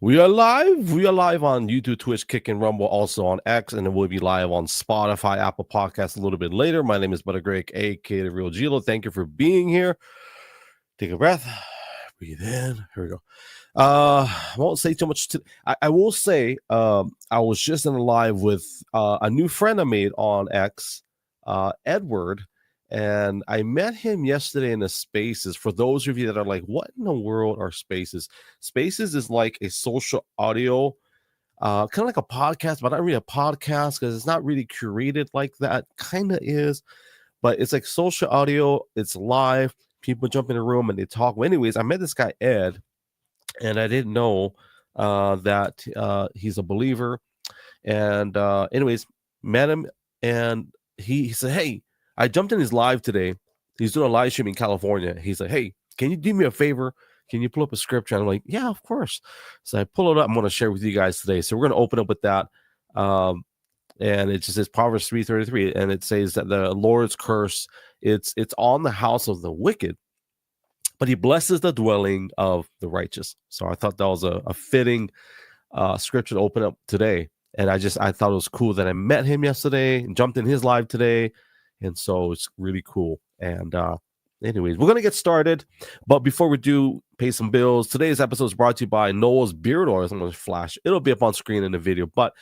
We are live. We are live on YouTube, Twitch, Kick, and Rumble, also on X, and then we'll be live on Spotify, Apple Podcasts a little bit later. My name is Butter Greg, aka The Real gLO. Thank you for being here. Take a breath. Breathe in. Here we go. I won't say too much. I will say I was just in a live with a new friend I made on X, Edward. And I met him yesterday in the Spaces. For those of you that are like, what in the world are Spaces? Spaces is like a social audio, kind of like a podcast, but not really a podcast because it's not really curated like that. Kind of is, but it's like social audio. It's live. People jump in the room and they talk. Well, anyways, I met this guy, Ed, and I didn't know that he's a believer. And anyways, met him, and he said, hey, I jumped in his live today. He's doing a live stream in California. He's like, hey, can you do me a favor? Can you pull up a scripture? And I'm like, yeah, of course. So I pull it up. I'm going to share with you guys today. So we're going to open up with that. And it just says Proverbs 3:33. And it says that the Lord's curse, it's on the house of the wicked, but he blesses the dwelling of the righteous. So I thought that was a fitting scripture to open up today. And I thought it was cool that I met him yesterday and jumped in his live today. And so it's really cool. And anyways, we're going to get started. But before we do, pay some bills. Today's episode is brought to you by Noah's Beard Oils. I'm going to flash. It'll be up on screen in the video. But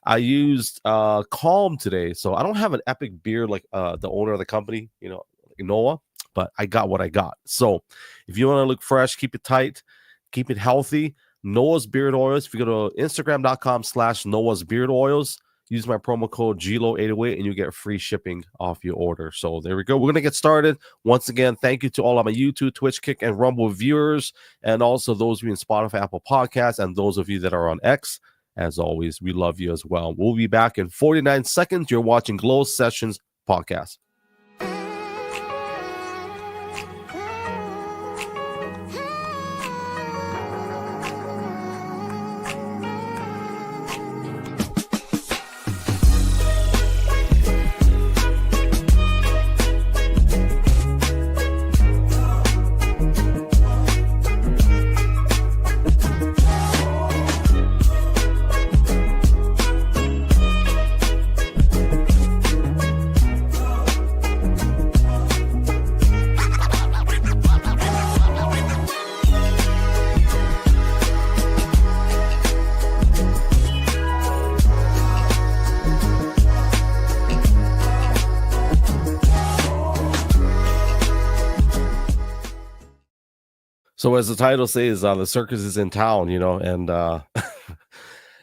I used Calm today. So I don't have an epic beard like the owner of the company, like Noah. But I got what I got. So if you want to look fresh, keep it tight, keep it healthy, Noah's Beard Oils. If you go to Instagram.com/Noah's Beard Oils, use my promo code gLO808 and you get free shipping off your order. So there we go. We're going to get started. Once again, thank you to all of my YouTube, Twitch, Kick, and Rumble viewers, and also those of you in Spotify, Apple Podcasts, and those of you that are on X. As always, we love you as well. We'll be back in 49 seconds. You're watching gLO Sessions Podcast. So as the title says, the circus is in town, and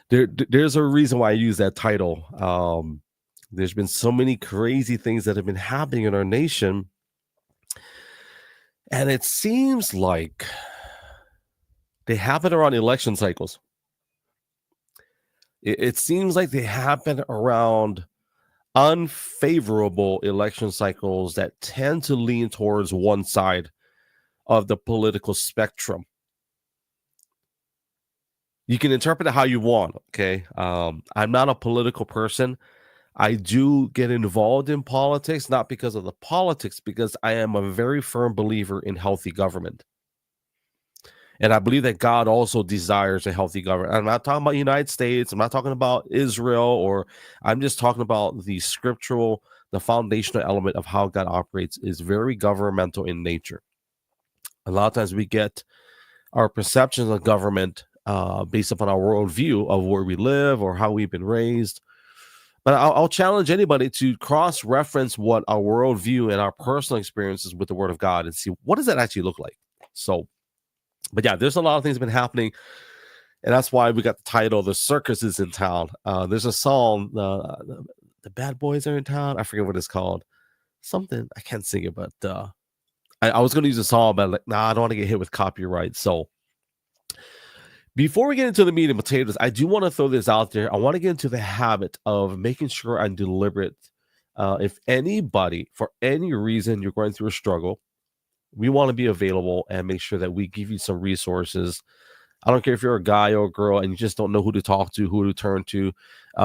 there's a reason why I use that title. There's been so many crazy things that have been happening in our nation, and it seems like they happen around election cycles. It seems like they happen around unfavorable election cycles that tend to lean towards one side of the political spectrum. You can interpret it how you want, okay? I'm not a political person. I do get involved in politics, not because of the politics, because I am a very firm believer in healthy government. And I believe that God also desires a healthy government. I'm not talking about the United States. I'm not talking about Israel, or I'm just talking about the scriptural, the foundational element of how God operates is very governmental in nature. A lot of times we get our perceptions of government based upon our worldview of where we live or how we've been raised. But I'll challenge anybody to cross-reference what our worldview and our personal experiences with the Word of God and see what does that actually look like. So, but yeah, there's a lot of things been happening, and that's why we got the title, The Circus is in Town. There's a song, The Bad Boys Are in Town. I forget what it's called. Something, I can't sing it, but I was going to use a song, but like, I don't want to get hit with copyright. So before we get into the meat and potatoes, I do want to throw this out there. I want to get into the habit of making sure I'm deliberate. If anybody, for any reason, you're going through a struggle, we want to be available and make sure that we give you some resources. I don't care if you're a guy or a girl and you just don't know who to talk to, who to turn to.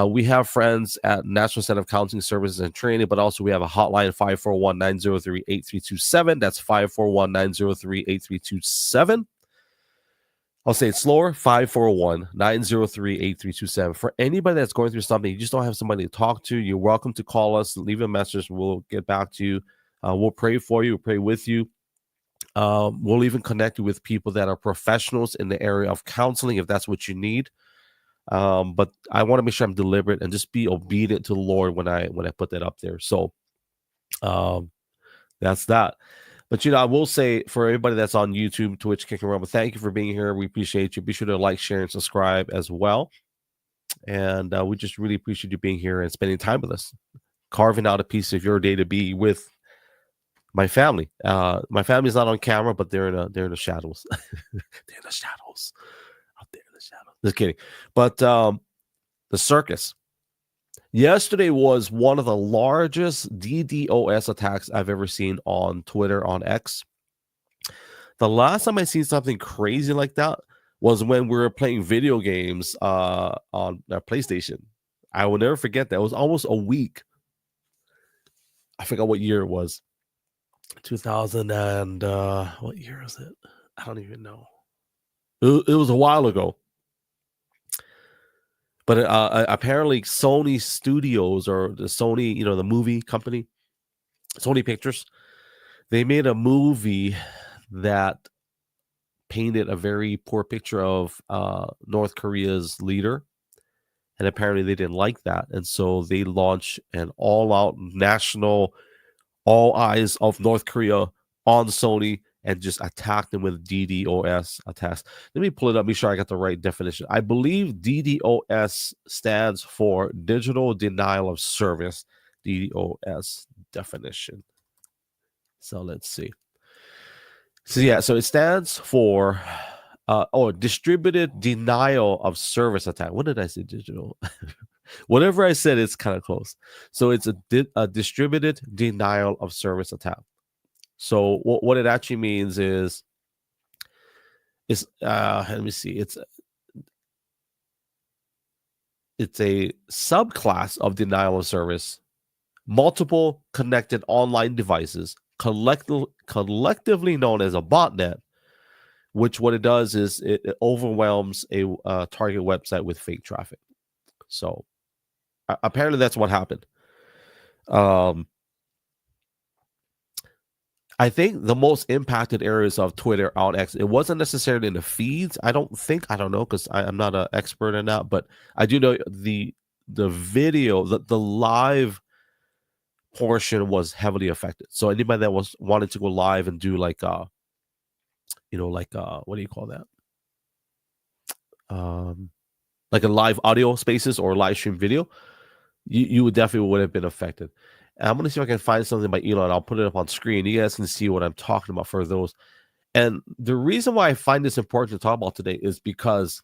We have friends at National Center of Counseling Services and Training, but also we have a hotline, 541-903-8327. That's 541-903-8327. I'll say it slower, 541-903-8327. For anybody that's going through something, you just don't have somebody to talk to, you're welcome to call us, leave a message. We'll get back to you. We'll pray for you, we'll pray with you. We'll even connect you with people that are professionals in the area of counseling if that's what you need. But I want to make sure I'm deliberate and just be obedient to the Lord when I put that up there. So that's that. But I will say for everybody that's on YouTube, Twitch, Kicking Rumble, thank you for being here. We appreciate you. Be sure to like, share, and subscribe as well. And we just really appreciate you being here and spending time with us, carving out a piece of your day to be with my family. My family's not on camera, but they're in the shadows. They're in the shadows. Out there in the shadows. Just kidding. But the Circus. Yesterday was one of the largest DDoS attacks I've ever seen on Twitter, on X. The last time I seen something crazy like that was when we were playing video games on our PlayStation. I will never forget that. It was almost a week. I forgot what year it was. 2000 and what year is it? I don't even know. It was a while ago. But apparently Sony Studios, or the Sony, the movie company, Sony Pictures, they made a movie that painted a very poor picture of North Korea's leader. And apparently they didn't like that. And so they launched an all-out national, all eyes of North Korea on Sony, and just attacked them with DDoS attacks. Let me pull it up, be sure I got the right definition. I believe DDoS stands for Digital Denial of Service. DDoS definition. So let's see. So it stands for Distributed Denial of Service Attack. What did I say? Digital. Whatever I said, it's kind of close. So it's a distributed denial of service attack. So what it actually means is let me see. It's a subclass of denial of service. Multiple connected online devices, collectively known as a botnet, which what it does is it overwhelms a target website with fake traffic. So apparently that's what happened. I think the most impacted areas of Twitter on X, it wasn't necessarily in the feeds. I don't know, because I'm not an expert in that, but I do know the video, the live portion was heavily affected. So anybody that wanted to go live and do like what do you call that? Like a live audio spaces or live stream video, you would have been affected. And I'm going to see if I can find something by Elon. I'll put it up on screen. You guys can see what I'm talking about for those. And the reason why I find this important to talk about today is because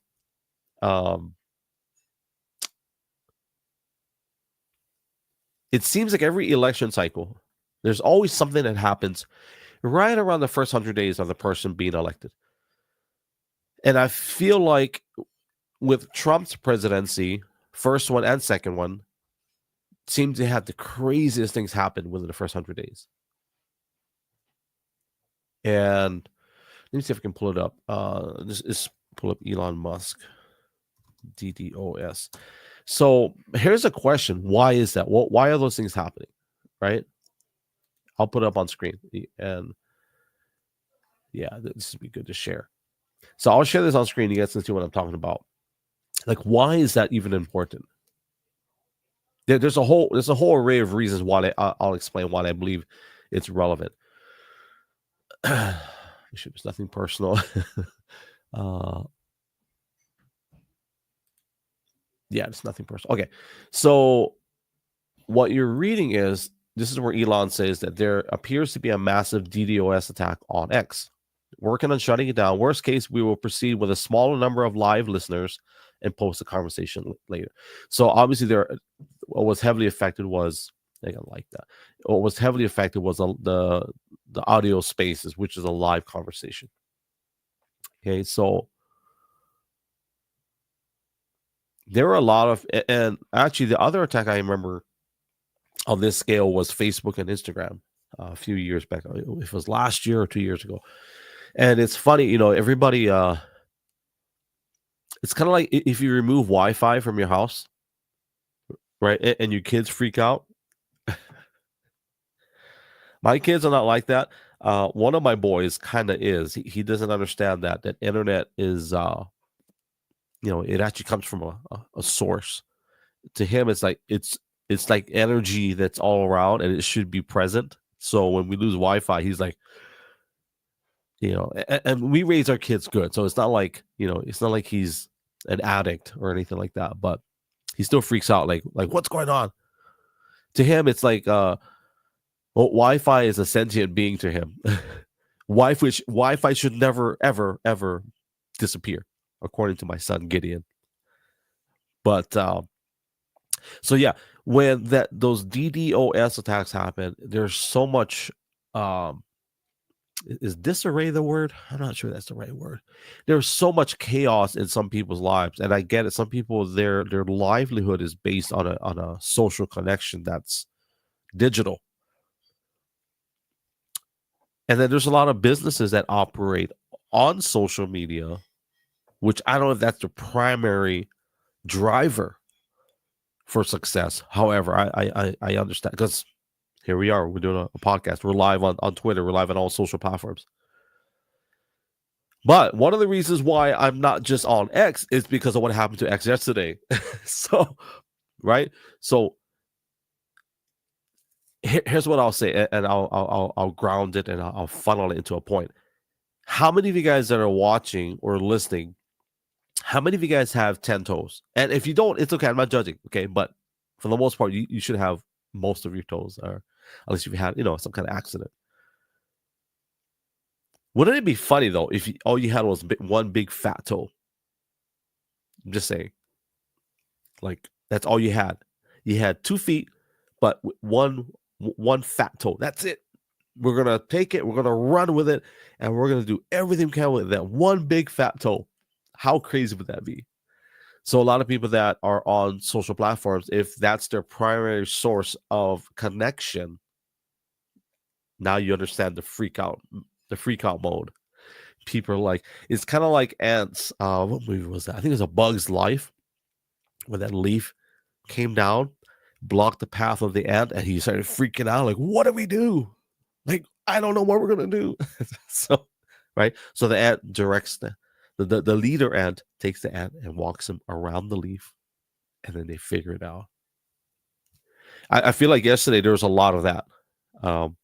it seems like every election cycle, there's always something that happens right around the first 100 days of the person being elected. And I feel like with Trump's presidency, first one and second one, seemed to have the craziest things happen within the first 100 days. And let me see if I can pull it up. Just pull up Elon Musk, DDoS. So here's a question. Why is that? Why are those things happening? Right? I'll put it up on screen. And yeah, this would be good to share. So I'll share this on screen. You guys can see what I'm talking about. Like, why is that even important? There's a whole array of reasons why I'll explain why I believe it's relevant. It's nothing personal. Yeah, it's nothing personal. Okay, so what you're reading is, this is where Elon says that there appears to be a massive DDoS attack on X. Working on shutting it down. Worst case, we will proceed with a smaller number of live listeners and post the conversation later. So obviously, what was heavily affected was, I don't like that. What was heavily affected was the audio spaces, which is a live conversation. Okay, so there were a lot of, and actually the other attack I remember on this scale was Facebook and Instagram a few years back. It was last year or 2 years ago. And it's funny, everybody It's kind of like if you remove Wi-Fi from your house, right, and your kids freak out. My kids are not like that. One of my boys kind of is. He doesn't understand that internet is, it actually comes from a source. To him, it's like energy that's all around, and it should be present. So when we lose Wi-Fi, he's like, and we raise our kids good, so it's not like he's an addict or anything like that. But he still freaks out, like what's going on? To him, it's like, Wi-Fi is a sentient being to him. Wi-Fi should never, ever, ever disappear, according to my son Gideon. But so yeah, when those DDoS attacks happen, there's so much. Is disarray the word? I'm not sure that's the right word. There's so much chaos in some people's lives, and I get it. Some people, their livelihood is based on a social connection that's digital. And then there's a lot of businesses that operate on social media, which I don't know if that's the primary driver for success. However, I understand, because here we are. We're doing a podcast. We're live on Twitter. We're live on all social platforms. But one of the reasons why I'm not just on X is because of what happened to X yesterday. So, right? So here's what I'll say, and I'll ground it, and I'll funnel it into a point. How many of you guys that are watching or listening, how many of you guys have 10 toes? And if you don't, it's okay. I'm not judging. Okay. But for the most part, you should have most of your toes, or at least if you had, some kind of accident. Wouldn't it be funny though if all you had was one big fat toe? I'm just saying. Like, that's all you had. You had 2 feet, but one fat toe. That's it. We're gonna take it. We're gonna run with it, and we're gonna do everything we can with that one big fat toe. How crazy would that be? So a lot of people that are on social platforms, if that's their primary source of connection, now you understand the freak out mode. People are like, it's kind of like ants. What movie was that? I think it was A Bug's Life, when that leaf came down, blocked the path of the ant, and he started freaking out, like, what do we do? Like, I don't know what we're gonna do. So, right? So the ant directs the leader ant takes the ant and walks him around the leaf, and then they figure it out. I feel like yesterday there was a lot of that, on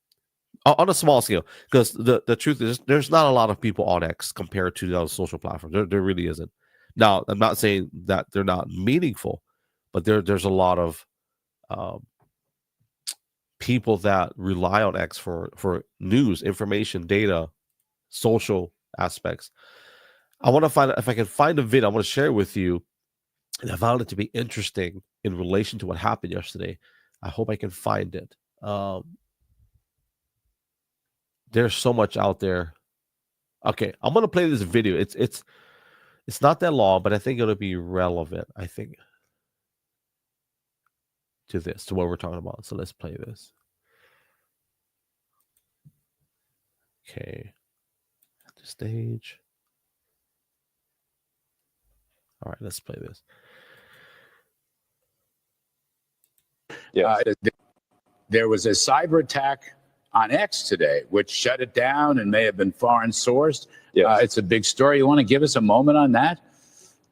a small scale, because the truth is there's not a lot of people on X compared to the other social platforms. There really isn't. Now, I'm not saying that they're not meaningful, but there's a lot of people that rely on X for news, information, data, social aspects. I want to find, if I can find a video, I want to share it with you. And I found it to be interesting in relation to what happened yesterday. I hope I can find it. There's so much out there. Okay, I'm gonna play this video. It's not that long, but I think it'll be relevant, I think, to what we're talking about. So let's play this. Okay. At the stage. All right, let's play this. Yeah. There was a cyber attack on X today, which shut it down and may have been foreign sourced. Yes. It's a big story. You want to give us a moment on that?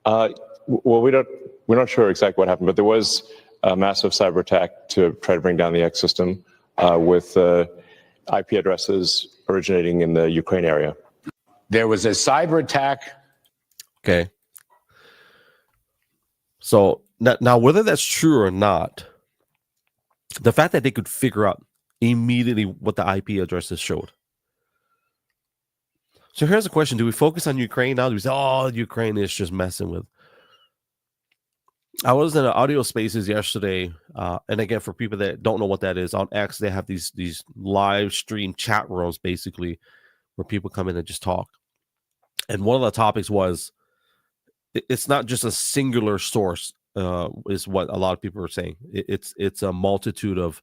Well, we're not sure exactly what happened, but there was a massive cyber attack to try to bring down the X system with IP addresses originating in the Ukraine area. There was a cyber attack. Okay. So now, whether that's true or not, the fact that they could figure out immediately what the IP addresses showed. So here's the question: do we focus on Ukraine now? Do we say, "Oh, Ukraine is just messing with"? I was in an audio spaces yesterday, and again, for people that don't know what that is, on X they have these live stream chat rooms, basically, where people come in and just talk. And one of the topics was, it's not just a singular source, is what a lot of people are saying. It's a multitude of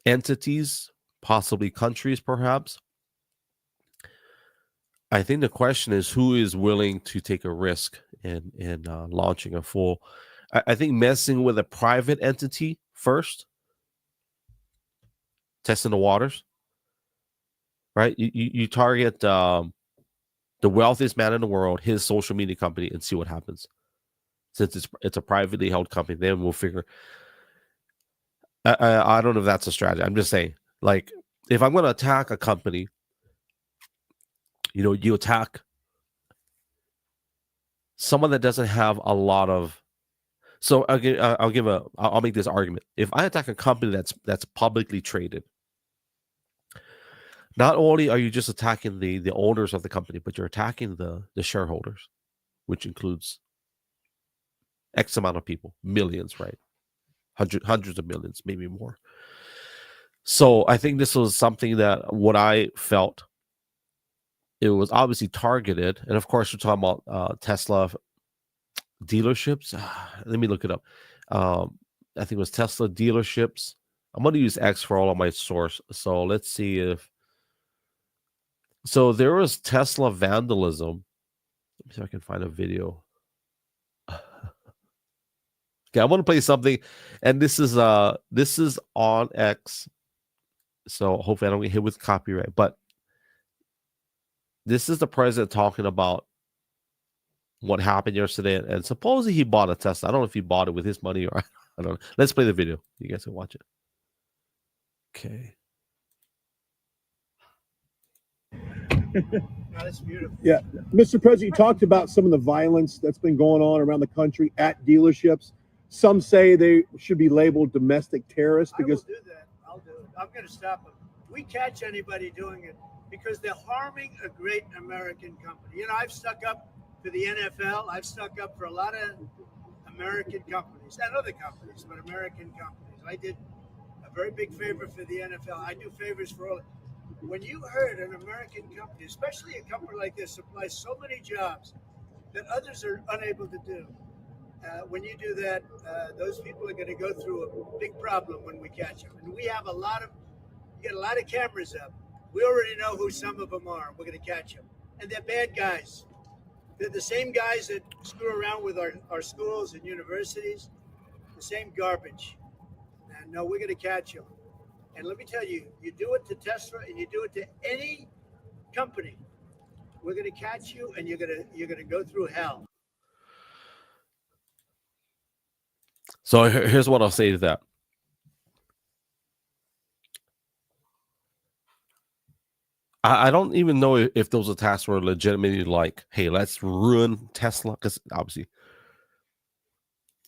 entities, possibly countries, perhaps, I think the question is who is willing to take a risk in launching a full. I think messing with a private entity first, testing the waters, right? You target the wealthiest man in the world, his social media company, and see what happens. Since it's a privately held company, then we'll figure. I don't know if that's a strategy. I'm just saying, like, if I'm going to attack a company, you attack someone that doesn't have a lot of. So I'll make this argument. If I attack a company that's publicly traded, not only are you just attacking the owners of the company, but you're attacking the shareholders, which includes X amount of people, millions, right? Hundreds of millions, maybe more. So I think this was something that what I felt, it was obviously targeted. And of course, we're talking about Tesla dealerships. Let me look it up. I think it was Tesla dealerships. I'm going to use X for all of my source. So let's see if. So there was Tesla vandalism. Let me see if I can find a video. Okay, I want to play something, and this is on X. So hopefully I don't get hit with copyright. But this is the president talking about what happened yesterday, and supposedly he bought a Tesla. I don't know if he bought it with his money or I don't know. Let's play the video. You guys can watch it. Okay. That's beautiful. Yeah. Mr. President, you talked about some of the violence that's been going on around the country at dealerships. Some say they should be labeled domestic terrorists because. I will do that. I'll do it. I'm going to stop them. We catch anybody doing it because they're harming a great American company. I've stuck up for the NFL. I've stuck up for a lot of American companies and other companies, but American companies. I did a very big favor for the NFL. I do favors for all. When you heard an American company, especially a company like this, supplies so many jobs that others are unable to do, when you do that, those people are going to go through a big problem when we catch them. And we have you get a lot of cameras up. We already know who some of them are. We're going to catch them. And they're bad guys. They're the same guys that screw around with our schools and universities, the same garbage. And no, we're going to catch them. And let me tell you, you do it to Tesla and you do it to any company, we're going to catch you and you're going to go through hell. So here's what I'll say to that. I don't even know if those attacks were legitimately like, hey, let's ruin Tesla. Because obviously,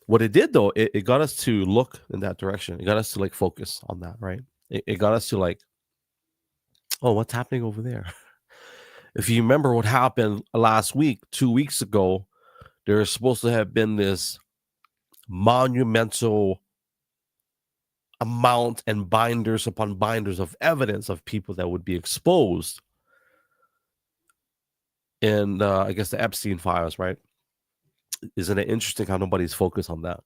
what it did, though, it got us to look in that direction. It got us to like focus on that, right? It got us to like, oh, what's happening over there? If you remember what happened last week, 2 weeks ago, there was supposed to have been this monumental amount and binders upon binders of evidence of people that would be exposed in, I guess, the Epstein files, right? Isn't it interesting how nobody's focused on that?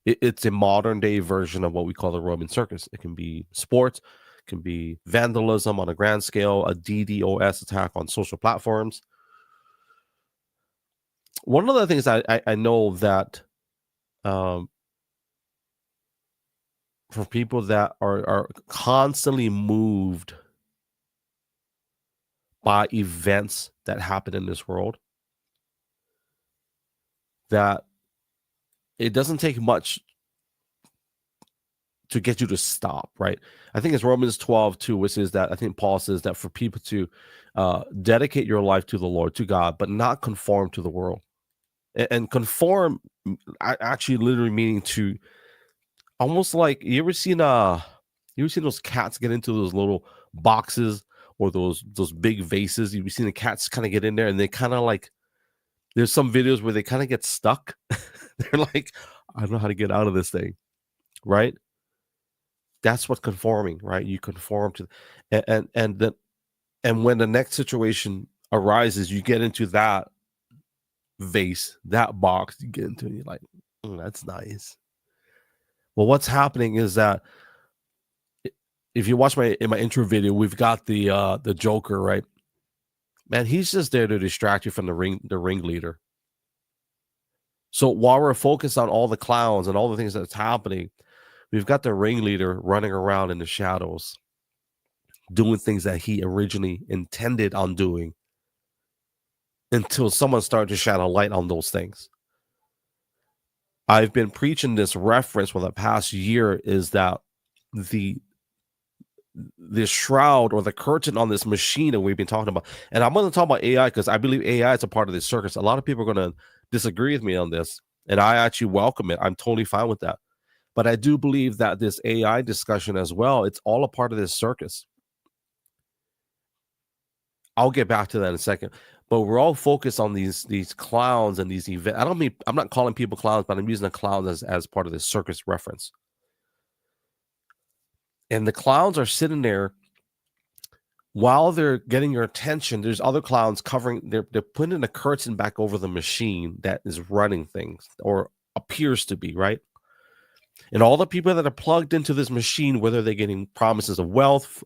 It's a modern day version of what we call the Roman circus. It can be sports, it can be vandalism on a grand scale, a DDoS attack on social platforms. One of the things I know that for people that are constantly moved by events that happen in this world, that it doesn't take much to get you to stop, right? I think it's Romans 12:2, which is that I think Paul says that for people to dedicate your life to the Lord, to God, but not conform to the world. And conform actually literally meaning to almost like, you ever seen those cats get into those little boxes or those big vases? You've seen the cats kind of get in there and they kind of like, there's some videos where they kind of get stuck. They're like, I don't know how to get out of this thing, right? That's what conforming, right? You conform to, and when the next situation arises, you get into that vase, that box, you get into, and you're like, that's nice. Well, what's happening is that if you watch in my intro video, we've got the Joker, right? man, he's just there to distract you from the ringleader. So while we're focused on all the clowns and all the things that's happening, we've got the ringleader running around in the shadows, doing things that he originally intended on doing, until someone started to shine a light on those things. I've been preaching this reference for the past year, is that the shroud or the curtain on this machine that we've been talking about. And I'm going to talk about AI because I believe AI is a part of this circus. A lot of people are going to disagree with me on this, and I actually welcome it. I'm totally fine with that. But I do believe that this AI discussion as well, it's all a part of this circus. I'll get back to that in a second. But we're all focused on these clowns and these events. I'm not calling people clowns, but I'm using the clowns as part of this circus reference. And the clowns are sitting there while they're getting your attention. There's other clowns covering. They're putting a curtain back over the machine that is running things, or appears to be, right? And all the people that are plugged into this machine, whether they're getting promises of wealth,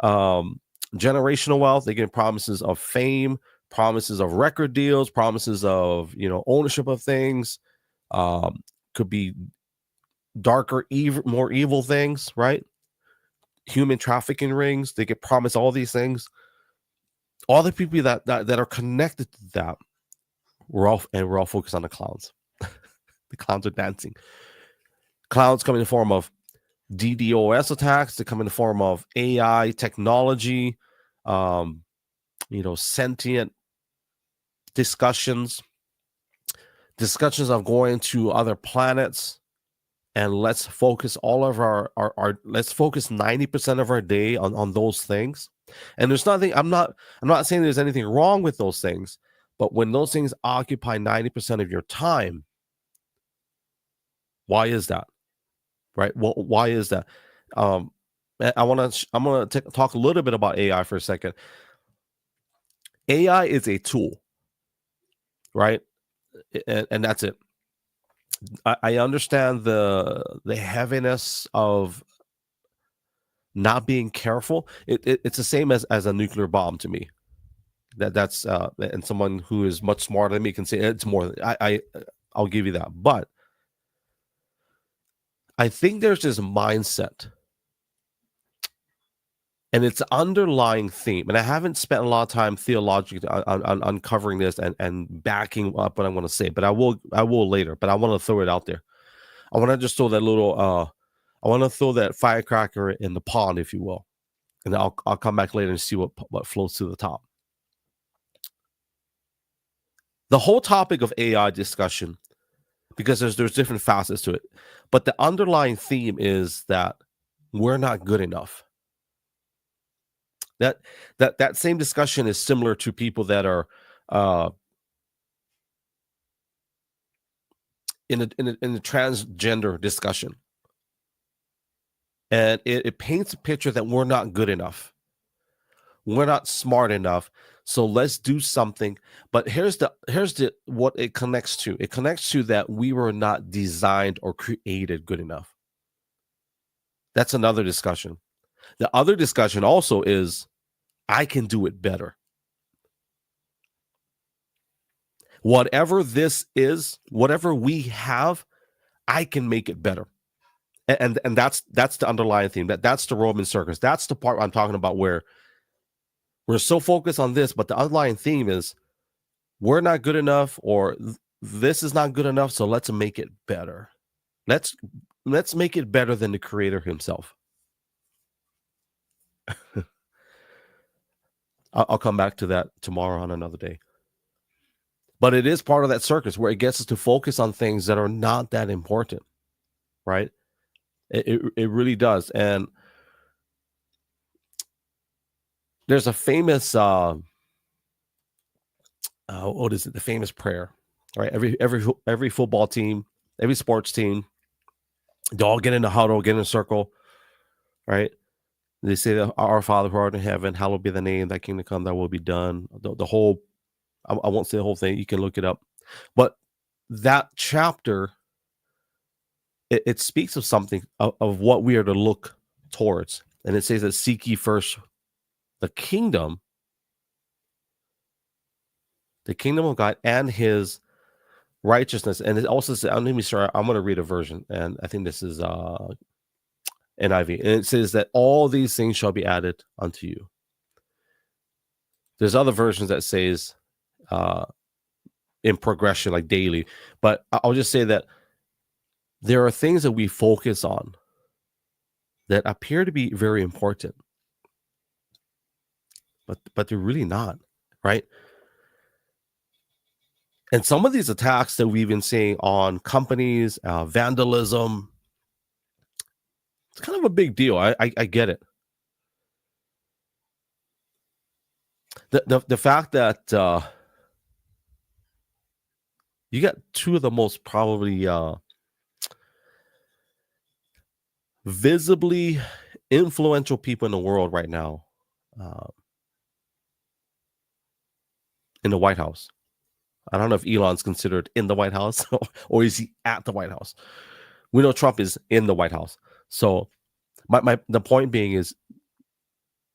generational wealth, they're getting promises of fame, promises of record deals, promises of ownership of things, could be darker, more evil things, right? Human trafficking rings. They get promised all these things. All the people that are connected to that, we're all focused on the clowns. The clowns are dancing. Clowns come in the form of DDoS attacks. They come in the form of AI technology, sentient discussions of going to other planets. And let's focus all of let's focus 90% of our day on those things. And there's nothing, I'm not saying there's anything wrong with those things, but when those things occupy 90% of your time, why is that? Right? Well, why is that? I'm going to talk a little bit about AI for a second. AI is a tool, right? And that's it. I understand the heaviness of not being careful. It's the same as a nuclear bomb to me. That's and someone who is much smarter than me can say it's more. I'll give you that, but I think there's this mindset, and it's an underlying theme. And I haven't spent a lot of time theologically on uncovering this and backing up what I'm going to say, but I will later. But I want to throw it out there. I want to just throw that little. I want to throw that firecracker in the pond, if you will, and I'll come back later and see what floats to the top. The whole topic of AI discussion, because there's different facets to it, but the underlying theme is that we're not good enough. That same discussion is similar to people that are in a transgender discussion, and it paints a picture that we're not good enough, we're not smart enough, so let's do something. But here's the what it connects to. It connects to that we were not designed or created good enough. That's another discussion. The other discussion also is, I can do it better. Whatever this is, whatever we have, I can make it better. And that's the underlying theme. That's the Roman circus. That's the part I'm talking about, where we're so focused on this, but the underlying theme is we're not good enough, or this is not good enough, so let's make it better. Let's make it better than the creator himself. I'll come back to that tomorrow on another day. But it is part of that circus where it gets us to focus on things that are not that important, right? It really does. And there's a famous, what is it? The famous prayer, right? Every football team, every sports team, they all get in a huddle, get in a circle, right? They say that our Father who art in heaven, hallowed be the name, thy kingdom come, thy will be done. The whole, I won't say the whole thing. You can look it up. But that chapter, it speaks of something of what we are to look towards. And it says that seek ye first the kingdom the kingdom of God and his righteousness. And it also says, I'm going to read a version, and I think this is NIV. And it says that all these things shall be added unto you. There's other versions that says in progression, like daily. But I'll just say that there are things that we focus on that appear to be very important, but they're really not, right? And some of these attacks that we've been seeing on companies, vandalism, it's kind of a big deal. I get it. The fact that you got two of the most probably visibly influential people in the world right now in the White House. I don't know if Elon's considered in the White House or is he at the White House. We know Trump is in the White House. So the point being is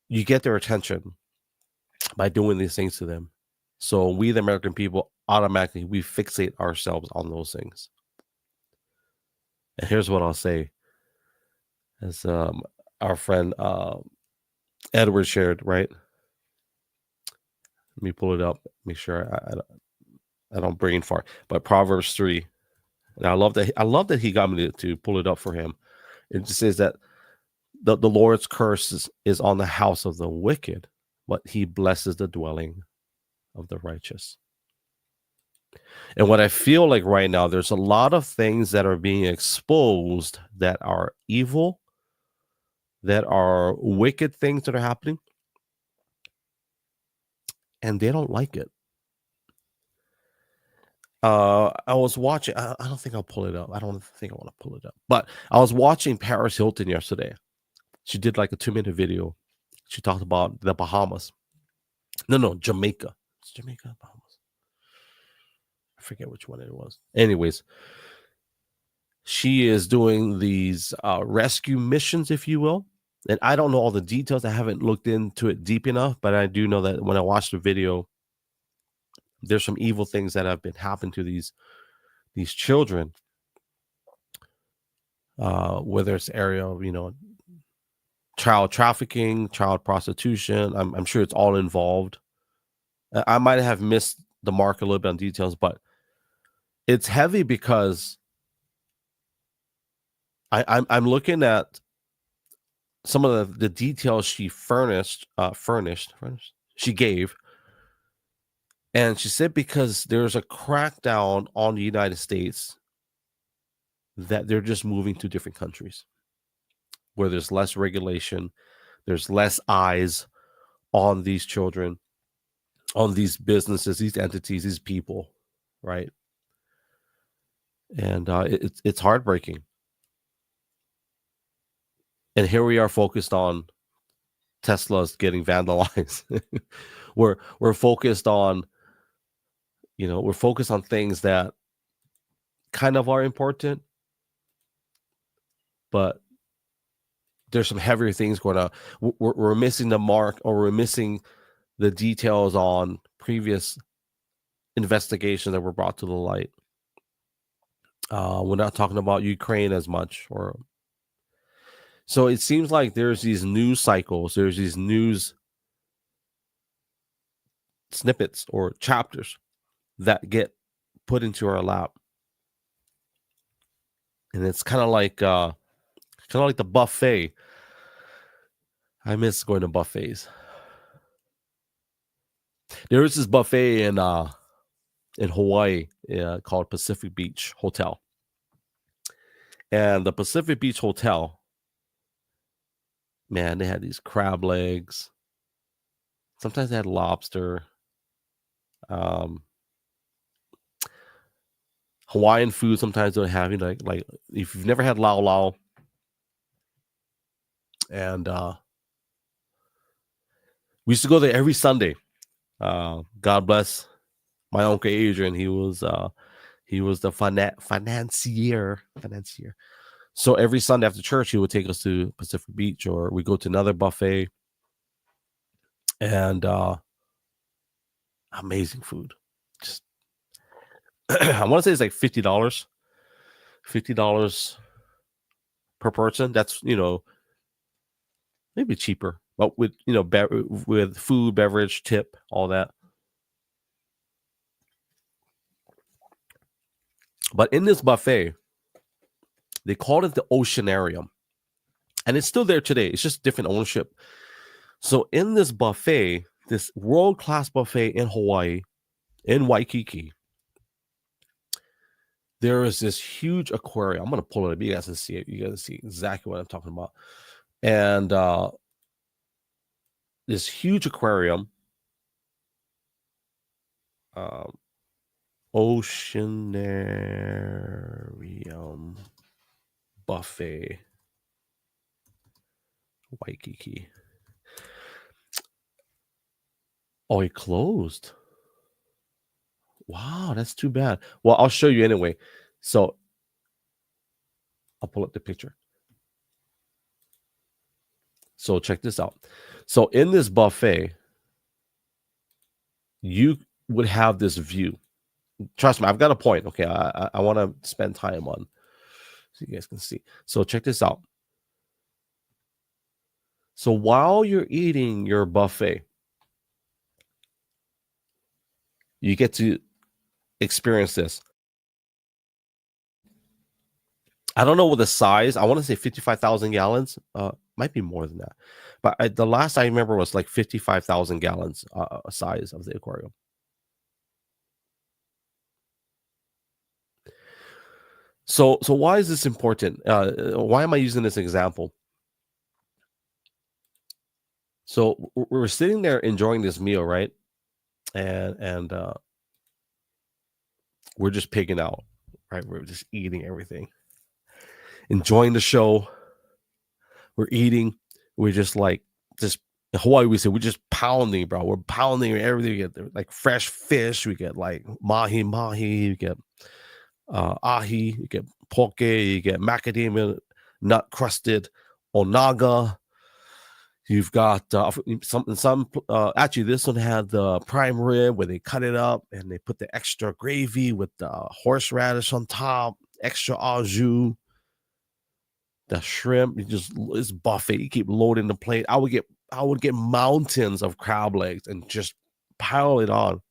you get their attention by doing these things to them. So we, the American people, automatically, we fixate ourselves on those things. And here's what I'll say. As our friend Edward shared, right? Let me pull it up. Make sure I don't brain fart. But Proverbs 3. And I love that he got me to pull it up for him. It just says that the Lord's curse is on the house of the wicked, but he blesses the dwelling of the righteous. And what I feel like right now, there's a lot of things that are being exposed that are evil, that are wicked things that are happening, and they don't like it. I was watching, I don't think I'll pull it up. I don't think I want to pull it up. But I was watching Paris Hilton yesterday. She did like a 2-minute video. She talked about the Bahamas. No, Jamaica. It's Jamaica, Bahamas. I forget which one it was. Anyways, she is doing these rescue missions, if you will. And I don't know all the details. I haven't looked into it deep enough, but I do know that when I watched the video, there's some evil things that have been happening to these children. Whether it's area of, child trafficking, child prostitution. I'm sure it's all involved. I might have missed the mark a little bit on details, but it's heavy because I'm looking at some of the details she furnished. She gave. And she said because there's a crackdown on the United States that they're just moving to different countries where there's less regulation, there's less eyes on these children, on these businesses, these entities, these people, right? And it's heartbreaking. And here we are focused on Tesla's getting vandalized. we're focused on, we're focused on things that kind of are important, but there's some heavier things going on. We're missing the mark, or we're missing the details on previous investigations that were brought to the light. We're not talking about Ukraine as much, so it seems like there's these news cycles, there's these news snippets or chapters that get put into our lap, and it's kind of like the buffet. I miss going to buffets. There is this buffet in Hawaii called Pacific Beach Hotel, and the Pacific Beach Hotel, man, they had these crab legs. Sometimes they had lobster. Hawaiian food sometimes don't have, like if you've never had lau lau, and we used to go there every Sunday. God bless my uncle Adrian. He was the financier. So every Sunday after church, he would take us to Pacific Beach, or we go to another buffet, and amazing food. just I want to say it's like $50 per person. That's, maybe cheaper, but with, with food, beverage, tip, all that. But in this buffet, they called it the Oceanarium, and it's still there today. It's just different ownership. So in this buffet, this world-class buffet in Hawaii, in Waikiki, there is this huge aquarium. I'm going to pull it up. You guys can see it. You guys see exactly what I'm talking about. And this huge aquarium, Oceanarium buffet, Waikiki. Oh, it closed. Wow, that's too bad. Well, I'll show you anyway. So I'll pull up the picture. So check this out. So in this buffet, you would have this view. Trust me, I've got a point. Okay, I want to spend time on so you guys can see. So check this out. So while you're eating your buffet, you get to experience this. I don't know what the size. I want to say 55,000 gallons. Might be more than that. But the last I remember was like 55,000 gallons size of the aquarium. So why is this important? Why am I using this example? So we're sitting there enjoying this meal, right? And we're just pigging out, right? We're just eating everything, enjoying the show. We're eating. We're just in Hawaii, we say we're just pounding, bro. We're pounding everything. We get like fresh fish. We get like mahi. We get ahi. You get poke. You get macadamia nut crusted onaga. You've got some. Actually, this one had the prime rib where they cut it up and they put the extra gravy with the horseradish on top, extra au jus. The shrimp, it's buffet. You keep loading the plate. I would get mountains of crab legs and just pile it on.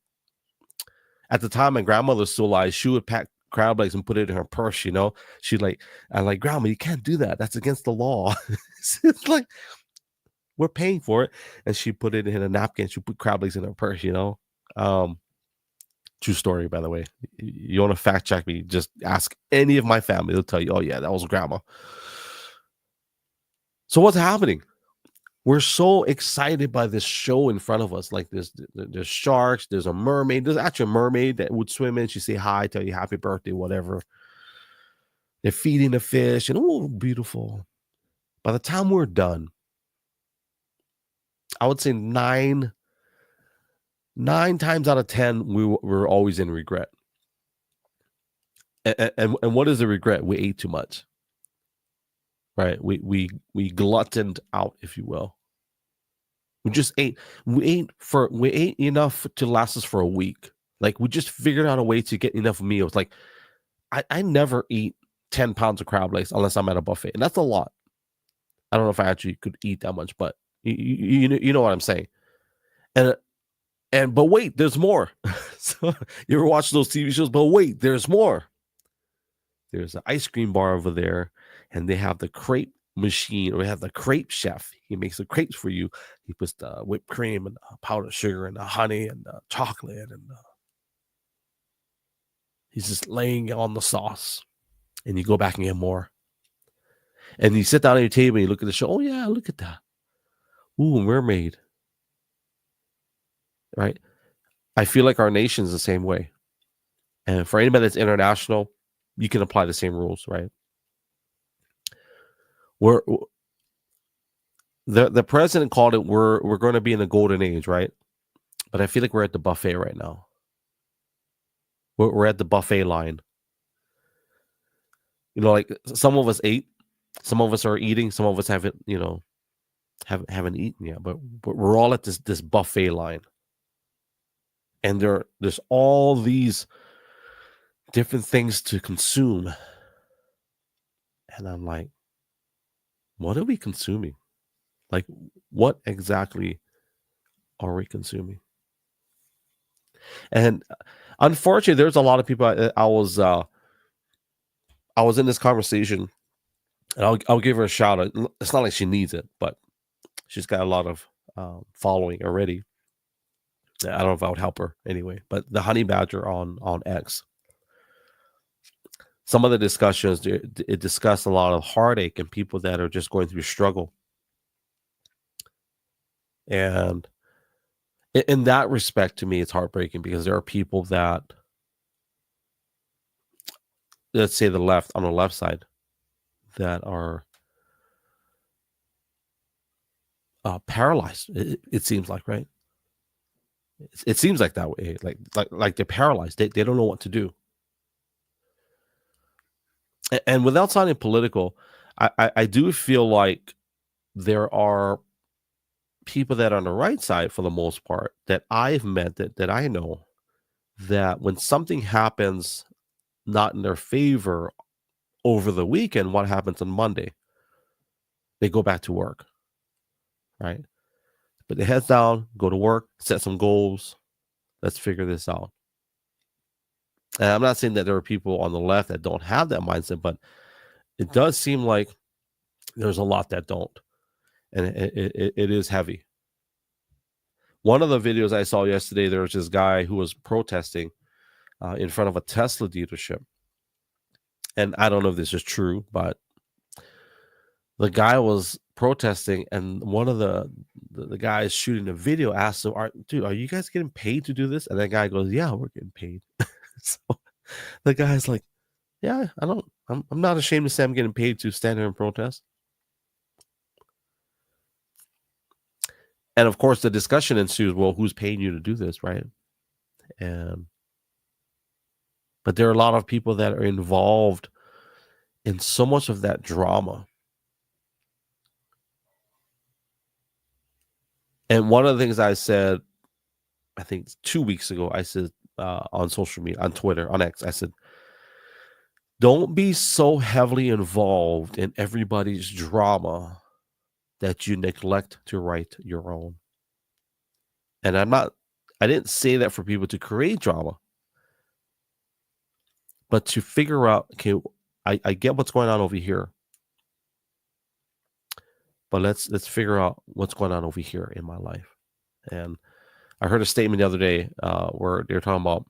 At the time, my grandmother was still alive. She would pack crab legs and put it in her purse. She'd I'm like, Grandma, you can't do that. That's against the law. It's like we're paying for it, and she put it in a napkin. She put crab legs in her purse. True story, by the way. You want to fact check me? Just ask any of my family. They'll tell you, oh yeah, that was Grandma. So what's happening? We're so excited by this show in front of us. Like there's sharks, there's a mermaid. There's actually a mermaid that would swim in. She say hi, tell you happy birthday, whatever. They're feeding the fish, and oh, beautiful. By the time we're done, I would say nine times out of 10, we're always in regret. And what is the regret? We ate too much. Right, we gluttoned out, if you will. We just ate. We ate enough to last us for a week. Like we just figured out a way to get enough meals. Like I never eat 10 pounds of crab legs unless I'm at a buffet, and that's a lot. I don't know if I actually could eat that much, but you know what I'm saying. But wait, there's more. So you ever watch those TV shows? But wait, there's more. There's an ice cream bar over there. And they have the crepe machine, or they have the crepe chef. He makes the crepes for you. He puts the whipped cream and the powdered sugar and the honey and the chocolate, and he's just laying on the sauce. And you go back and get more. And you sit down at your table and you look at the show. Oh yeah, look at that. Ooh, mermaid. Right? I feel like our nation's the same way. And for anybody that's international, you can apply the same rules, right? The president called it we're going to be in the golden age, right? But I feel like we're at the buffet right now. We're at the buffet line. Like some of us ate, some of us are eating, some of us haven't eaten yet. But we're all at this buffet line. And there's all these different things to consume. And I'm like, what are we consuming? Like, what exactly are we consuming? And unfortunately, there's a lot of people. I was in this conversation, and I'll give her a shout out. It's not like she needs it, but she's got a lot of following already. I don't know if I would help her anyway. But the honey badger on X, some of the discussions it discussed a lot of heartache and people that are just going through struggle. And in that respect, to me, it's heartbreaking because there are people that, let's say on the left side, that are paralyzed. It seems like, right? It seems like that way, like they're paralyzed. They don't know what to do. And without sounding political, I do feel like there are people that are on the right side, for the most part, that I've met, that I know, that when something happens not in their favor over the weekend, what happens on Monday? They go back to work, right? Put their heads down, go to work, set some goals. Let's figure this out. And I'm not saying that there are people on the left that don't have that mindset, but it does seem like there's a lot that don't. And it is heavy. One of the videos I saw yesterday, there was this guy who was protesting in front of a Tesla dealership. And I don't know if this is true, but the guy was protesting, and one of the guys shooting the video asked him, dude, are you guys getting paid to do this? And that guy goes, yeah, we're getting paid. So the guy's like, yeah, I'm not ashamed to say I'm getting paid to stand here and protest. And of course, the discussion ensues, well, who's paying you to do this, right? But there are a lot of people that are involved in so much of that drama. And one of the things I said, I think 2 weeks ago, I said on social media, on Twitter, on X, I said, don't be so heavily involved in everybody's drama that you neglect to write your own. And I didn't say that for people to create drama, but to figure out, okay, I get what's going on over here, but let's figure out what's going on over here in my life. And I heard a statement the other day where they're talking about,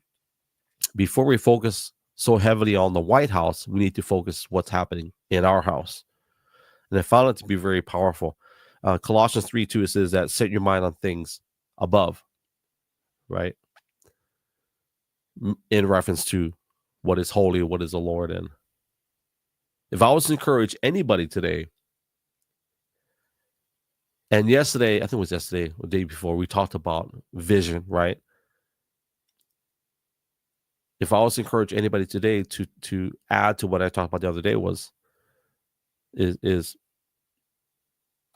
before we focus so heavily on the White House, we need to focus what's happening in our house. And I found it to be very powerful. Colossians 3:2, it says that set your mind on things above, right? In reference to what is holy, what is the Lord. And if I was to encourage anybody today, and yesterday, I think it was yesterday or the day before, we talked about vision, right? If I was to encourage anybody today to add to what I talked about the other day is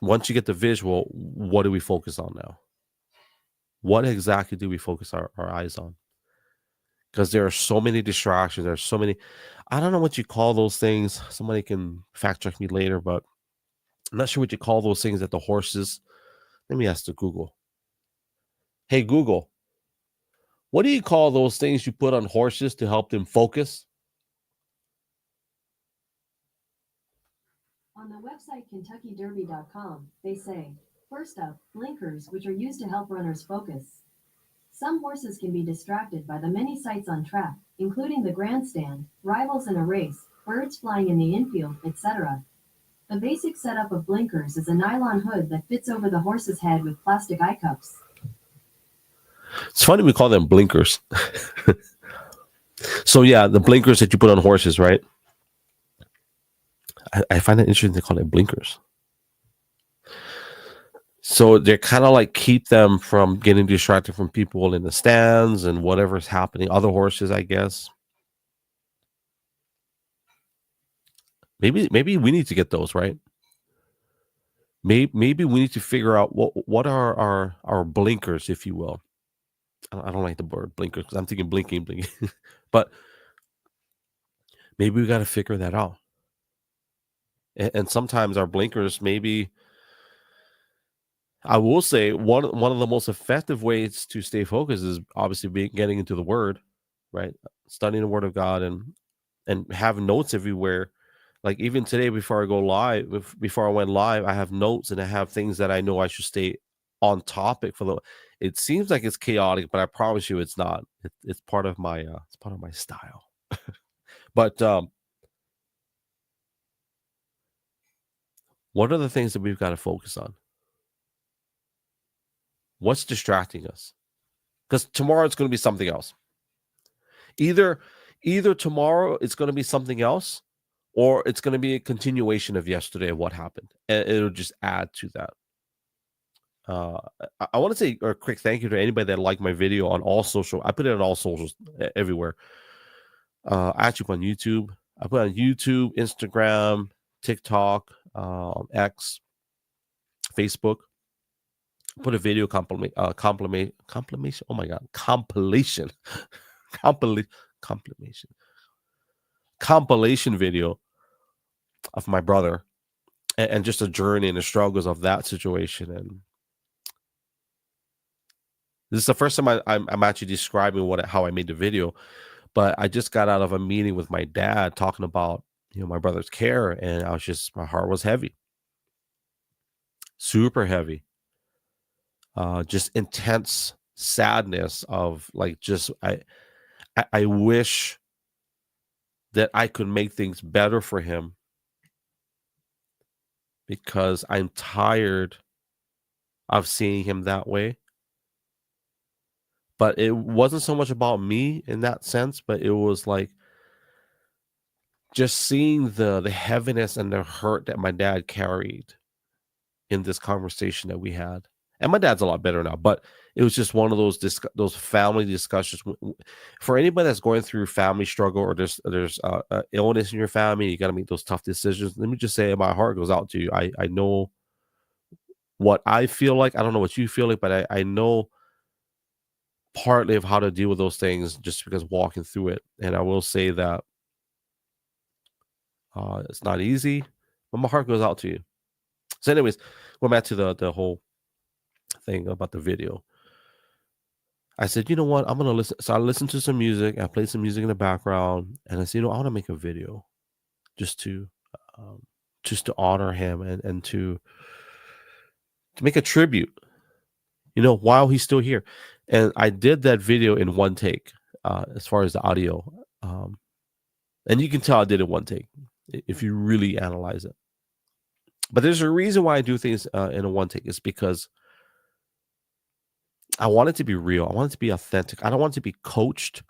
once you get the visual, what do we focus on now? What exactly do we focus our eyes on? Because there are so many distractions. There's so many, I don't know what you call those things. Somebody can fact check me later, but I'm not sure what you call those things that the horses. Let me ask the Google. Hey, Google, what do you call those things you put on horses to help them focus? On the website KentuckyDerby.com, they say, first up, blinkers, which are used to help runners focus. Some horses can be distracted by the many sights on track, including the grandstand, rivals in a race, birds flying in the infield, etc. The basic setup of blinkers is a nylon hood that fits over the horse's head with plastic eye cups. It's funny we call them blinkers. So yeah, the blinkers that you put on horses, right? I find it interesting to call it blinkers. So they're kind of like keep them from getting distracted from people in the stands and whatever's happening. Other horses, I guess. Maybe we need to get those, right? Maybe we need to figure out what are our blinkers, if you will. I don't like the word blinker because I'm thinking blinking. But maybe we got to figure that out. And sometimes our blinkers, maybe, I will say one of the most effective ways to stay focused is obviously getting into the Word, right? Studying the Word of God and have notes everywhere. Like even today, before I go live, before I went live, I have notes and I have things that I know I should stay on topic for the. It seems like it's chaotic, but I promise you, it's not. It's part of my style. But what are the things that we've got to focus on? What's distracting us? Because tomorrow it's going to be something else. Either tomorrow it's going to be something else, or it's going to be a continuation of yesterday of what happened, and it'll just add to that. I want to say a quick thank you to anybody that liked my video on all social. I put it on all socials everywhere. I actually put on YouTube. I put on YouTube, Instagram, TikTok, X, Facebook. Put a video compilation. Oh my God, compilation video of my brother and just a journey and the struggles of that situation. And this is the first time I'm actually describing how I made the video, but I just got out of a meeting with my dad talking about, my brother's care, and my heart was heavy, super heavy. Just intense sadness of like, I wish that I could make things better for him, because I'm tired of seeing him that way. But it wasn't so much about me in that sense, but it was like just seeing the heaviness and the hurt that my dad carried in this conversation that we had. And my dad's a lot better now, but it was just one of those family discussions. For anybody that's going through family struggle, or there's illness in your family, you got to make those tough decisions. Let me just say, my heart goes out to you. I know what I feel like. I don't know what you feel like, but I know partly of how to deal with those things just because walking through it. And I will say that it's not easy, but my heart goes out to you. So anyways, going back to the whole thing about the video. I said, you know what? I'm going to listen. So I listened to some music. I played some music in the background, and I said, I want to make a video just to honor him and to make a tribute, while he's still here. And I did that video in one take, as far as the audio. And you can tell I did it one take if you really analyze it. But there's a reason why I do things in a one take. It's because I want it to be real. I want it to be authentic. I don't want it to be coached,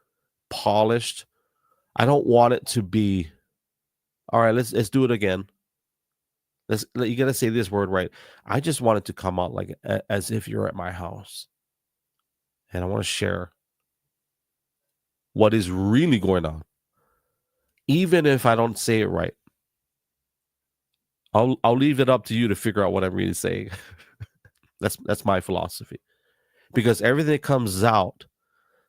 polished. I don't want it to be, all right, let's do it again. You got to say this word right. I just want it to come out like as if you're at my house. And I want to share what is really going on. Even if I don't say it right, I'll leave it up to you to figure out what I'm really saying. That's my philosophy. Because everything that comes out,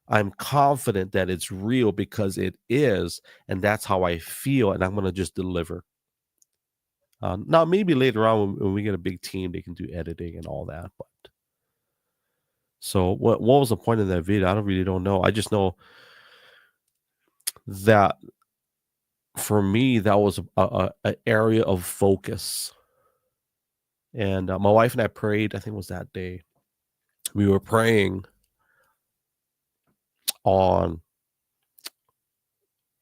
I'm confident that it's real because it is, and that's how I feel, and I'm going to just deliver. Now, maybe later on when we get a big team, they can do editing and all that. But so what was the point of that video? I really don't know. I just know that for me, that was an area of focus. And my wife and I prayed, I think it was that day. We were praying on,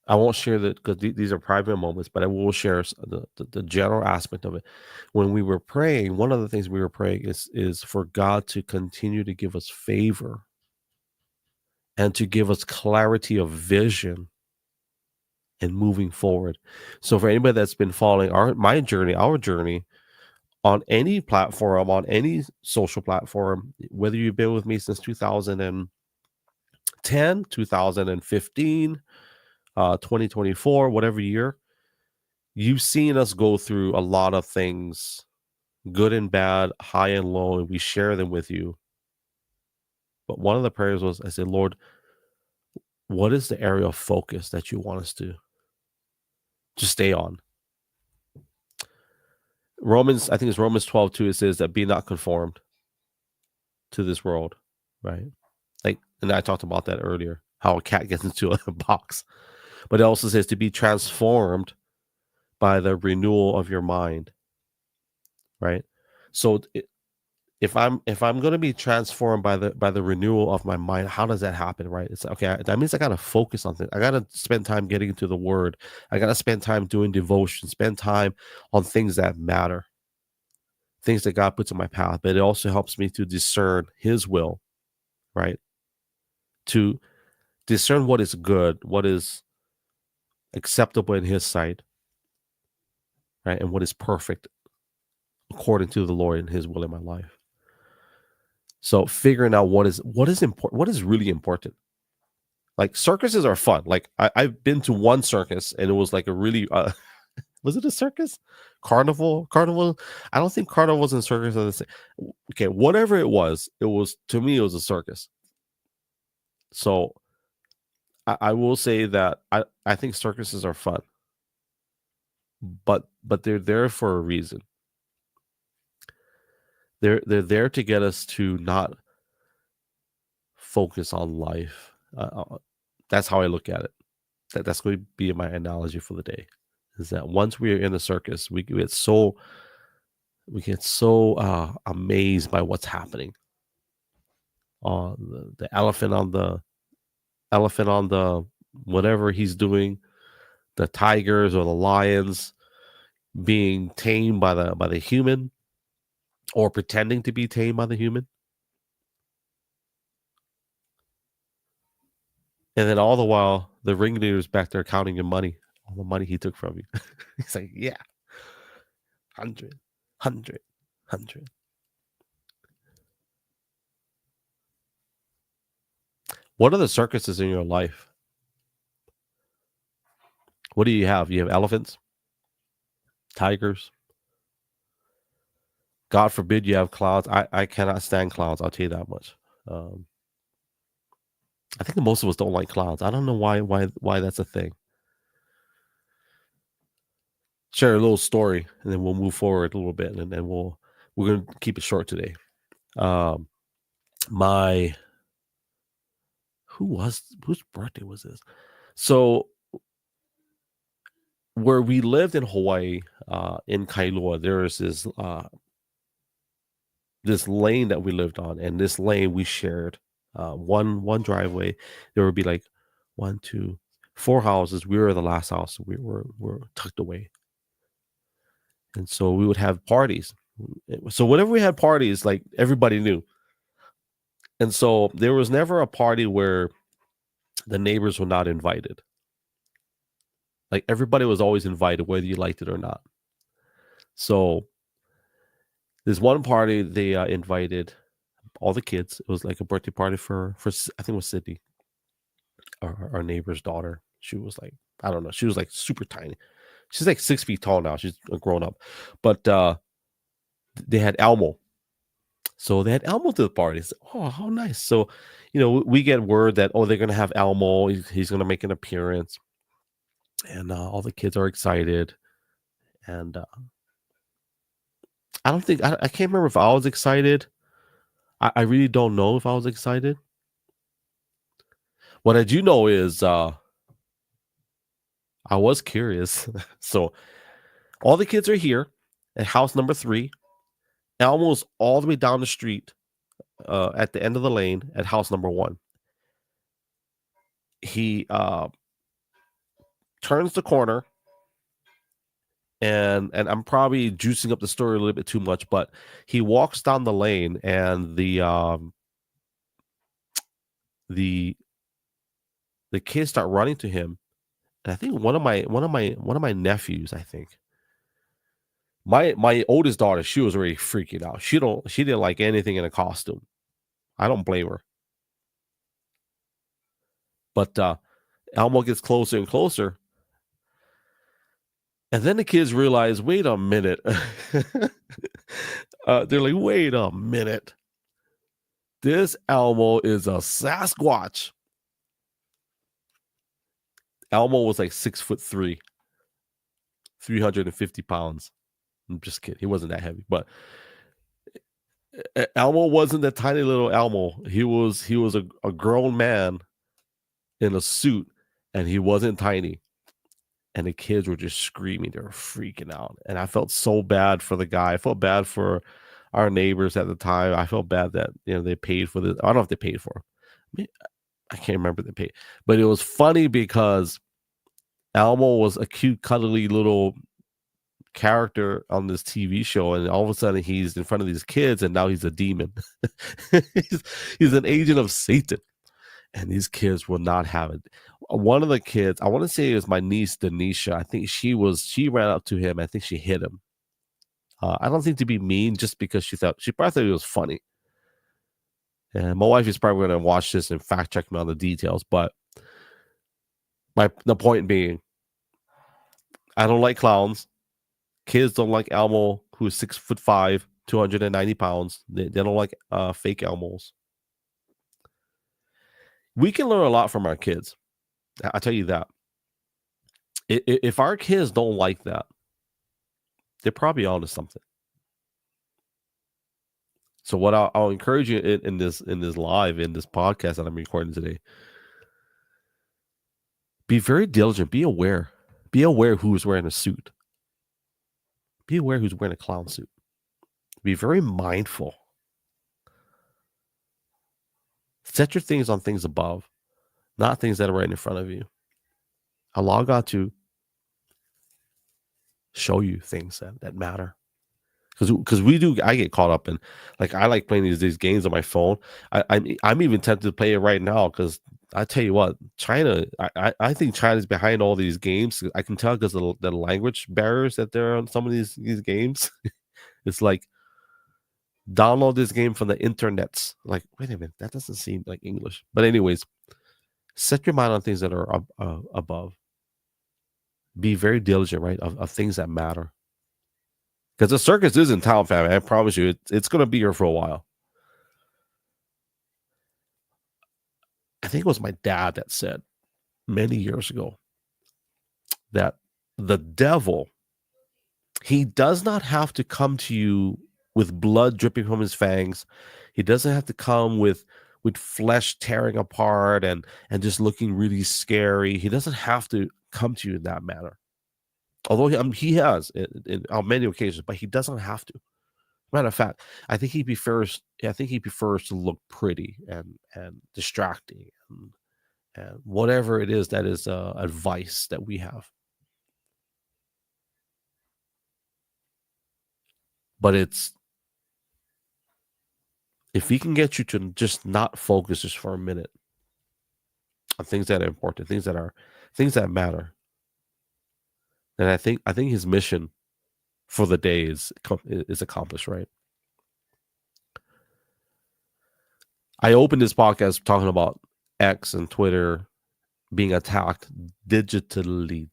I won't share that because these are private moments, but I will share the general aspect of it. When we were praying, one of the things we were praying is for God to continue to give us favor and to give us clarity of vision and moving forward. So for anybody that's been following our journey on any platform, on any social platform, whether you've been with me since 2010, 2015, 2024, whatever year, you've seen us go through a lot of things, good and bad, high and low, and we share them with you. But one of the prayers was, I said, Lord, what is the area of focus that you want us to stay on? Romans, I think it's Romans 12:2. It says that be not conformed to this world, right? Like, and I talked about that earlier, how a cat gets into a box. But it also says to be transformed by the renewal of your mind, right? So if I'm going to be transformed by the renewal of my mind, how does that happen, right? It's okay. That means I got to focus on things. I got to spend time getting into the Word. I got to spend time doing devotion. Spend time on things that matter, things that God puts in my path. But it also helps me to discern His will, right? To discern what is good, what is acceptable in His sight, right, and what is perfect according to the Lord and His will in my life. So figuring out what is important, what is really important. Like circuses are fun. Like I've been to one circus and it was like a really was it a circus? Carnival? I don't think carnivals and circus are the same. Okay, whatever it was to me it was a circus. So I will say that I think circuses are fun. But they're there for a reason. They're there to get us to not focus on life. That's how I look at it. That's going to be my analogy for the day. Is that once we are in the circus, we get so amazed by what's happening. The elephant on the whatever he's doing, the tigers or the lions being tamed by the human, or pretending to be tamed by the human. And then all the while, the ringleader's back there counting your money, all the money he took from you. He's like, yeah, 100. What are the circuses in your life? What do you have? You have elephants, tigers. God forbid you have clowns. I cannot stand clowns. I'll tell you that much. I think most of us don't like clowns. I don't know why that's a thing. Share a little story, and then we'll move forward a little bit, and then we're gonna keep it short today. Whose birthday was this? So where we lived in Hawaii, in Kailua, there is this lane that we lived on, and this lane we shared one driveway. There would be like 1, 2, 4 houses. We were the last house. We were tucked away, and so we would have parties. So whenever we had parties, like everybody knew, and so there was never a party where the neighbors were not invited. Like everybody was always invited, whether you liked it or not. So there's one party they invited all the kids. It was like a birthday party for I think it was Sydney, our neighbor's daughter. She was like, I don't know, she was like super tiny. She's like 6 feet tall now. She's a grown up, but they had Elmo. So they had Elmo to the party. Oh, how nice! So, we get word that they're gonna have Elmo. He's gonna make an appearance, and all the kids are excited. And I don't think I can't remember if I was excited. I really don't know if I was excited. What I do know is I was curious. So all the kids are here at house number 3. Elmo's all the way down the street at the end of the lane at house number 1. He turns the corner, and I'm probably juicing up the story a little bit too much, but he walks down the lane, and the kids start running to him. And I think one of my nephews, I think. My oldest daughter, she was already freaking out. She didn't like anything in a costume. I don't blame her. But Elmo gets closer and closer. And then the kids realize, wait a minute. They're like, wait a minute. This Elmo is a Sasquatch. Elmo was like 6'3", 350 pounds. I'm just kidding. He wasn't that heavy, but Elmo wasn't a tiny little Elmo. He was a grown man in a suit, and he wasn't tiny. And the kids were just screaming. They were freaking out. And I felt so bad for the guy. I felt bad for our neighbors at the time. I felt bad that, they paid for this. I don't know if they paid for it. I mean, I can't remember they paid. But it was funny because Elmo was a cute, cuddly little character on this TV show. And all of a sudden he's in front of these kids, and now he's a demon. he's an agent of Satan. And these kids will not have it. One of the kids, I want to say it was my niece, Denisha. I think she ran up to him. I think she hit him. I don't think to be mean, just because she probably thought it was funny. And my wife is probably going to watch this and fact check me on the details. But the point being, I don't like clowns. Kids don't like Elmo, who is 6'5", 290 pounds. They don't like fake Elmos. We can learn a lot from our kids. I'll tell you that. If our kids don't like that, they're probably onto something. So what I'll encourage you in this live, in this podcast that I'm recording today, be very diligent. Be aware. Be aware who's wearing a suit. Be aware who's wearing a clown suit. Be very mindful. Set your things on things above, not things that are right in front of you. Allow God to show you things that matter. Because I get caught up in, like, I like playing these games on my phone. I'm even tempted to play it right now, because I tell you what, China, I think China's behind all these games. I can tell because of the language barriers that there are on some of these games. It's like, download this game from the internets. Like, wait a minute, that doesn't seem like English. But anyways, set your mind on things that are above. Be very diligent, right, of things that matter. Because the circus is in town, family. I promise you, it's going to be here for a while. I think it was my dad that said many years ago that the devil, he does not have to come to you with blood dripping from his fangs. He doesn't have to come with flesh tearing apart and just looking really scary. He doesn't have to come to you in that manner. Although he has on many occasions, but he doesn't have to. Matter of fact, I think he prefers to look pretty and distracting and whatever it is that is advice that we have. But if he can get you to just not focus just for a minute on things that are important, things that matter, then I think his mission for the day is accomplished, right? I opened this podcast talking about X and Twitter being attacked digitally.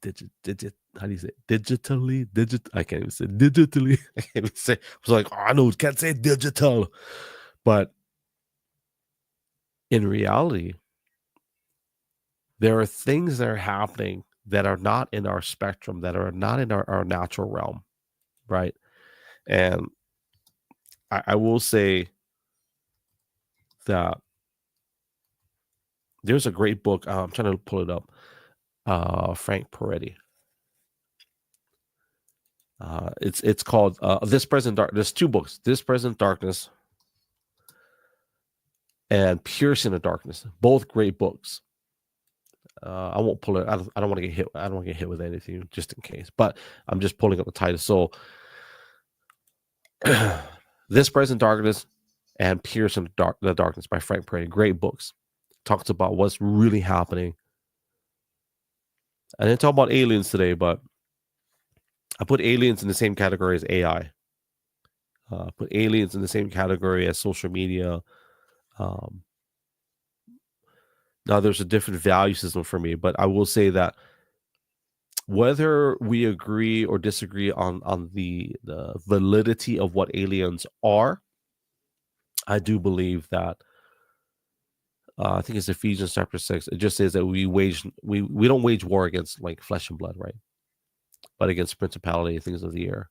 How do you say it? Digitally? I can't even say digitally. I can't even say. I was like, I know, can't say digital. But in reality, there are things that are happening that are not in our spectrum, that are not in our natural realm, right? And I will say that there's a great book. I'm trying to pull it up. Frank Peretti. It's called This Present Dark. There's two books: This Present Darkness and Pierce in the Darkness. Both great books. I won't pull it. I don't want to get hit. I don't want to get hit with anything, just in case. But I'm just pulling up the title. So, This Present Darkness and Pierce in the Darkness by Frank Peretti. Great books. Talks about what's really happening. I didn't talk about aliens today, but I put aliens in the same category as AI. Put aliens in the same category as social media. Now, there's a different value system for me, but I will say that whether we agree or disagree on the validity of what aliens are, I do believe that I think it's Ephesians chapter 6. It just says that we don't wage war against like flesh and blood, right? But against principality, things of the air,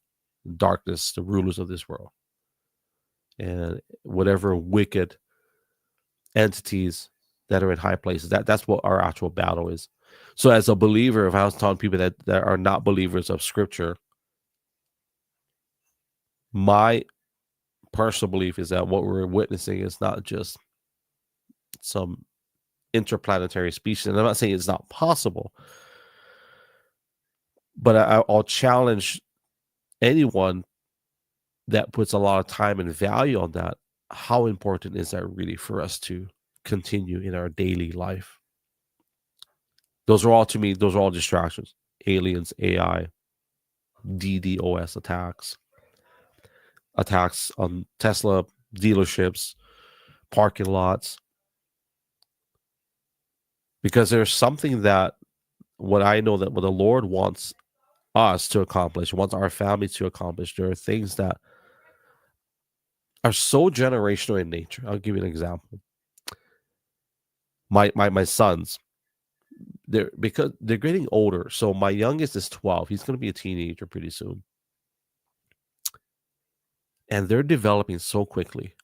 darkness, the rulers of this world, and whatever wicked entities that are in high places. That's what our actual battle is. So as a believer, if I was telling people that are not believers of Scripture, my personal belief is that what we're witnessing is not just some interplanetary species. And I'm not saying it's not possible, but I'll challenge anyone that puts a lot of time and value on that. How important is that really for us to continue in our daily life? Those are all, to me, those are all distractions. Aliens, AI, DDoS attacks on Tesla dealerships, parking lots. Because there's something that what I know that what the Lord wants us to accomplish, wants our family to accomplish. There are things that are so generational in nature. I'll give you an example. My sons, because they're getting older. So my youngest is 12. He's going to be a teenager pretty soon. And they're developing so quickly.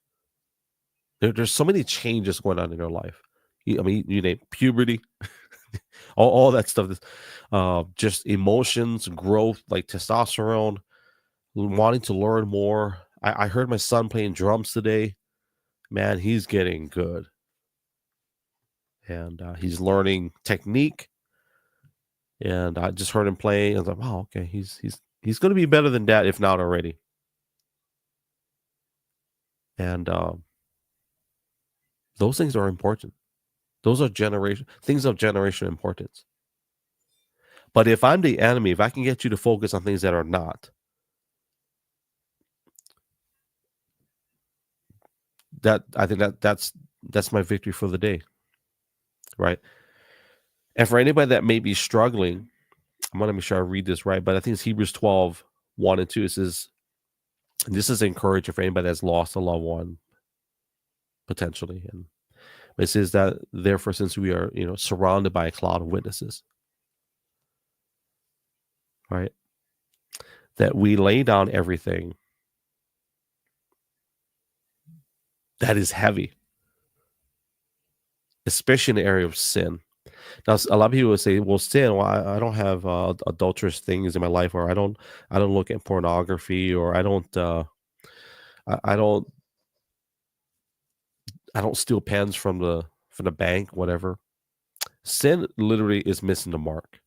There's so many changes going on in their life. I mean, you name puberty, all that stuff. Just emotions, growth, like testosterone, wanting to learn more. I heard my son playing drums today. Man, he's getting good. And he's learning technique. And I just heard him playing. I was like, wow, okay, he's going to be better than that, if not already. And those things are important. Those are things of generational importance. But if I'm the enemy, if I can get you to focus on things that are not, I think that's my victory for the day, right? And for anybody that may be struggling, I'm going to make sure I read this right, but I think it's Hebrews 12, 1 and 2. It says, and this is encouraging for anybody that's lost a loved one, potentially. And it says that, therefore, since we are, surrounded by a cloud of witnesses, right, that we lay down everything that is heavy, especially in the area of sin. Now, a lot of people would say, well, sin, well, I don't have adulterous things in my life, or I don't look at pornography, or I don't steal pens from the bank, whatever. Sin literally is missing the mark.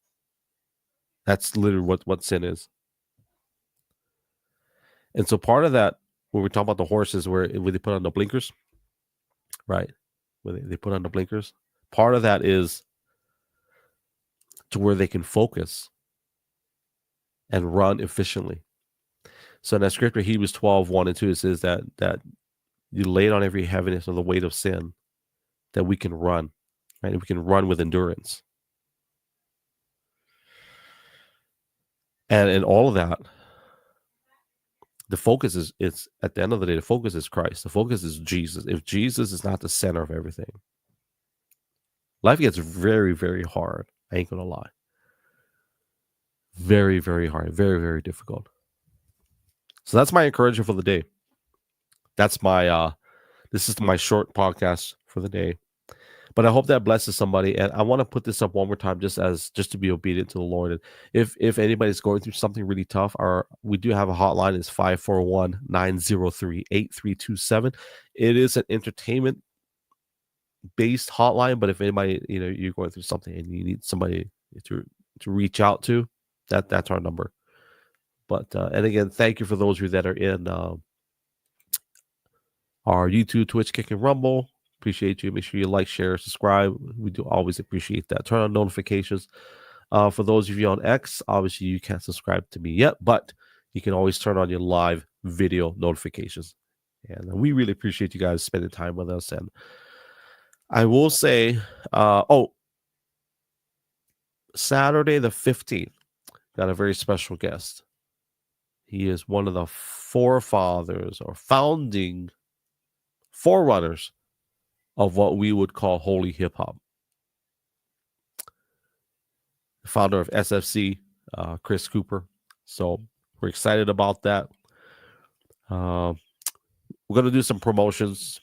That's literally what sin is. And so part of that, when we talk about the horses, where they put on the blinkers, right? When they put on the blinkers, part of that is to where they can focus and run efficiently. So in that scripture, Hebrews 12, 1 and 2, it says that you lay on every heaviness of the weight of sin, that we can run, right? We can run with endurance. And in all of that, the focus is at the end of the day, the focus is Christ. The focus is Jesus. If Jesus is not the center of everything, life gets very, very hard. I ain't gonna lie. Very, very hard. Very, very difficult. So that's my encouragement for the day. That's my this is my short podcast for the day. But I hope that blesses somebody. And I want to put this up one more time just to be obedient to the Lord. And if anybody's going through something really tough, we do have a hotline. It's 541-903-8327. It is an entertainment based hotline, but if anybody, you're going through something and you need somebody to reach out to, that's our number. But and again, thank you for those of you that are in our YouTube, Twitch, Kick, and Rumble. Appreciate you. Make sure you like, share, subscribe. We do always appreciate that. Turn on notifications. For those of you on X, obviously you can't subscribe to me yet, but you can always turn on your live video notifications. And we really appreciate you guys spending time with us. And I will say, Saturday the 15th, got a very special guest. He is one of the forefathers or founding forerunners of what we would call holy hip hop. Founder of SFC, Chris Cooper. So we're excited about that. We're going to do some promotions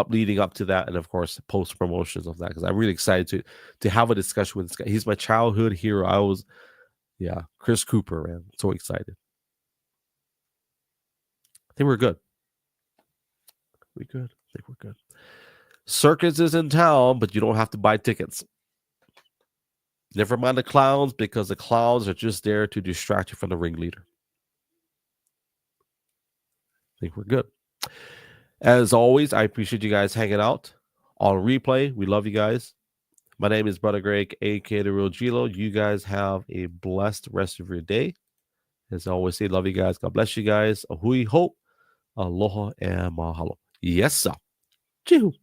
leading up to that, and of course post promotions of that, because I'm really excited to have a discussion with this guy. He's my childhood hero. Chris Cooper, man. So excited. I think we're good. I think we're good. Circus is in town, but you don't have to buy tickets. Never mind the clowns, because the clowns are just there to distract you from the ringleader. I think we're good. As always, I appreciate you guys hanging out on replay. We love you guys. My name is Brother Greg, aka the Real gLO. You guys have a blessed rest of your day. As I always say, love you guys. God bless you guys. Ahui ho, aloha, and mahalo. Yes, sir. Chihu.